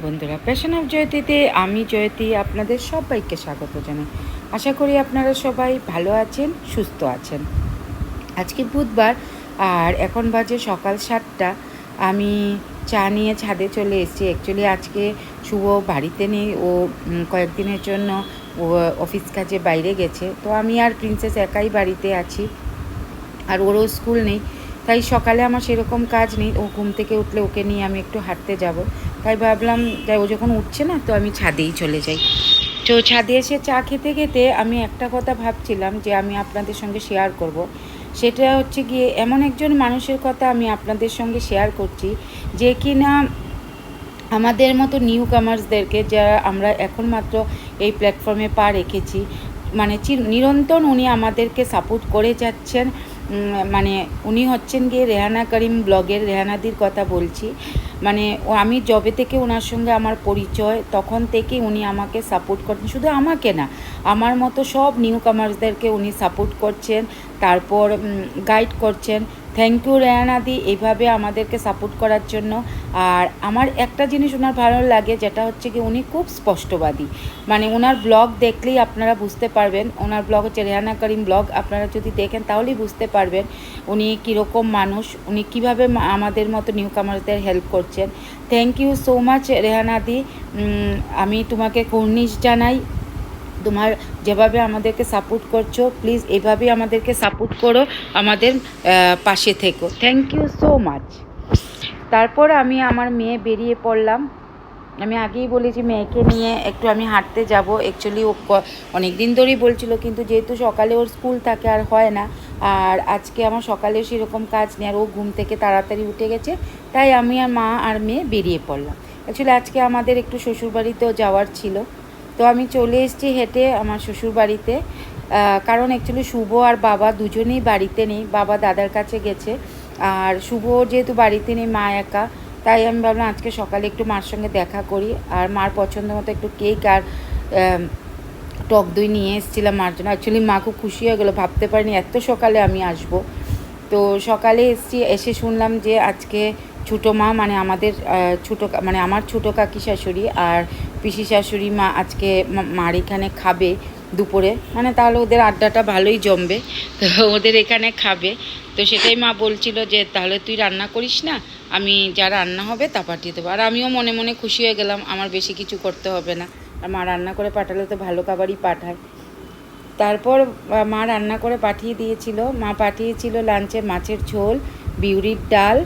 বন্ধুরা, passion of জয়তীতে আমি জয়তী আপনাদের সবাইকে স্বাগত জানাই। আশা করি আপনারা সবাই ভালো আছেন, সুস্থ আছেন। আজকে বুধবার আর এখন বাজে সকাল 7টা। আমি চা নিয়ে ছাদে চলে এসেছি। অ্যাকচুয়ালি আজকে শুভ বাড়িতে নেই, ও কয়েকদিনের জন্য ও অফিস কাজে বাইরে গেছে। তো আমি আর প্রিন্সেস একাই বাড়িতে আছি, আর ওরও স্কুল নেই। তাই সকালে আমার সেরকম কাজ নেই। ও ঘুম থেকে উঠলে ওকে নিয়ে আমি একটু হাঁটতে যাব। তাই ভাবলাম যাই, ও যখন উঠছে না তো আমি ছাদেই চলে যাই। তো ছাদে এসে চা খেতে খেতে আমি একটা কথা ভাবছিলাম যে আমি আপনাদের সঙ্গে শেয়ার করব। সেটা হচ্ছে গিয়ে এমন একজন মানুষের কথা আমি আপনাদের সঙ্গে শেয়ার করছি, যে কিনা আমাদের মতো নিউ কামার্সদেরকে, যারা আমরা এখন মাত্র এই প্ল্যাটফর্মে পা রেখেছি, মানে নিরন্তর উনি আমাদেরকে সাপোর্ট করে যাচ্ছেন। মানে উনি হচ্ছেন গিয়ে রেহানা করিম ব্লগের রেহানাদির কথা বলছি। মানে আমি যবে থেকে ওনার সঙ্গে আমার পরিচয়, তখন থেকে উনি আমাকে সাপোর্ট করছেন। শুধু আমাকে না, আমার মতো সব নিউ কামার্সদেরকে উনি সাপোর্ট করছেন, তারপর গাইড করছেন। থ্যাংক ইউ রেহানাদি, এইভাবে আমাদেরকে সাপোর্ট করার জন্য। আর আমার একটা জিনিস ওনার ভালো লাগে, যেটা হচ্ছে কি উনি খুব স্পষ্টবাদী। মানে ওনার ব্লগ দেখলেই আপনারা বুঝতে পারবেন। ওনার ব্লগ হচ্ছে রেহানা করিম ব্লগ। আপনারা যদি দেখেন তাহলেই বুঝতে পারবেন উনি কীরকম মানুষ, উনি কীভাবে আমাদের মতো নিউ কামার্সদের হেল্প করছেন। থ্যাংক ইউ সো মাচ রেহানাদি। আমি তোমাকে কুর্নিশ জানাই। তোমার যেভাবে আমাদেরকে সাপোর্ট করছো, প্লিজ এইভাবেই আমাদেরকে সাপোর্ট করো, আমাদের পাশে থেকো। Thank you so much. তারপর আমি আমার মেয়ে বেরিয়ে পড়লাম। আমি আগেই বলেছি মেয়েকে নিয়ে একটু আমি হাঁটতে যাব। অ্যাকচুয়ালি ও অনেক দিন ধরেই বলছিল, কিন্তু যেহেতু সকালে ওর স্কুল থাকে আর হয় না। আর আজকে আমার সকালে সেরকম কাজ নেই, আর ও ঘুম থেকে তাড়াতাড়ি উঠে গেছে। তাই আমি আর মা আর মেয়ে বেরিয়ে পড়লাম। অ্যাকচুয়ালি আজকে আমাদের একটু শ্বশুরবাড়িতেও যাওয়ার ছিল। তো আমি চলে এসেছি হেঁটে আমার শ্বশুরবাড়িতে। কারণ অ্যাকচুয়ালি শুভ আর বাবা দুজনেই বাড়িতে নেই, বাবা দাদার কাছে গেছে। আর শুভ যেহেতু বাড়িতে নেই, মা একা, তাই আমি ভাবলাম আজকে সকালে একটু মার সঙ্গে দেখা করি। আর মার পছন্দ মতো একটু কেক আর টক দই নিয়ে এসেছিলাম মার জন্য। অ্যাকচুয়ালি মা খুব খুশি হয়ে গেলো, ভাবতে পারিনি এত সকালে আমি আসব। তো সকালে এসে শুনলাম যে আজকে ছোটো মা, মানে আমাদের মানে আমার ছোটো কাকি শাশুড়ি আর পিসি শাশুড়ি মা আজকে মার এখানে খাবে দুপুরে। মানে তাহলে ওদের আড্ডাটা ভালোই জমবে, তো ওদের এখানে খাবে। তো সেটাই মা বলছিল যে তাহলে তুই রান্না করিস না, আমি যা রান্না হবে তা পাঠিয়ে দেবো। আর আমিও মনে মনে খুশি হয়ে গেলাম, আমার বেশি কিছু করতে হবে না। আর মা রান্না করে পাঠালে তো ভালো খাবারই পাঠায়। তারপর মা রান্না করে পাঠিয়ে দিয়েছিল। মা পাঠিয়েছিল লাঞ্চে মাছের ঝোল, বিউরির ডাল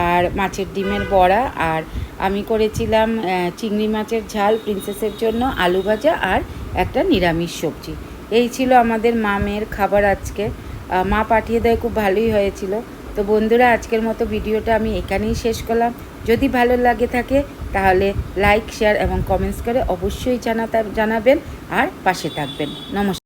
আর মাছের ডিমের বড়া। আর আমি করেছিলাম চিংড়ি মাছের ঝাল প্রিন্সেসের জন্য, আলু ভাজা আর একটা নিরামিষ সবজি। এই ছিল আমাদের মা মেয়ের খাবার আজকে। মা পাঠিয়ে দেয়, খুব ভালোই হয়েছিল। তো বন্ধুরা, আজকের মতো ভিডিওটা আমি এখানেই শেষ করলাম। যদি ভালো লাগে থাকে তাহলে লাইক, শেয়ার এবং কমেন্টস করে অবশ্যই জানাবেন আর পাশে থাকবেন। নমস্কার।